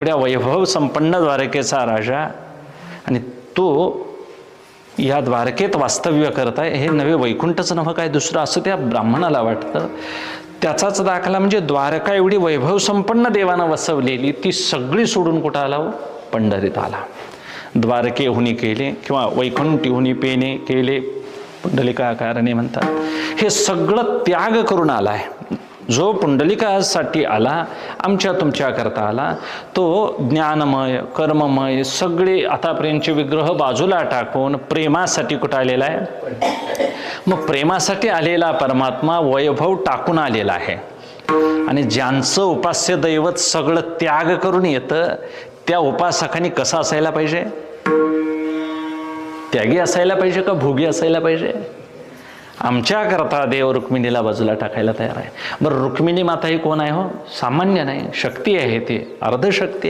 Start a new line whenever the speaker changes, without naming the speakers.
एवढ्या वैभव संपन्न द्वारकेचा राजा आणि तो या द्वारकेत वास्तव्य करताय, हे नवे वैकुंठच नव्हे काय दुसरं असं त्या ब्राह्मणाला वाटतं. त्याचाच दाखला म्हणजे द्वारका एवढी वैभव संपन्न देवानं वसवलेली ती सगळी सोडून कुठं आला हो? पंढरीत आला. द्वारकेहुनी केले किंवा वैकुंठीहुनी पेने केले पुंडलिकाकारणे म्हणतात. हे सगळं त्याग करून आलाय. जो पुंडलिकासाठी आला, आमच्या तुमच्या करता आला, तो ज्ञानमय कर्ममय सगळे आतापर्यंतचे विग्रह बाजूला टाकून प्रेमासाठी कुठं आलेला आहे. मग प्रेमासाठी आलेला परमात्मा वैभव टाकून आलेला आहे. आणि ज्यांचं उपास्य दैवत सगळं त्याग करून येतं त्या उपासकांनी कसं असायला पाहिजे? त्यागी असायला पाहिजे का भोगी असायला पाहिजे? आमच्या करता देव रुक्मिणीला बाजूला टाकायला तयार आहे. बरं, रुक्मिणी माता ही कोण आहे हो? सामान्य नाही, शक्ती आहे, ती अर्धशक्ती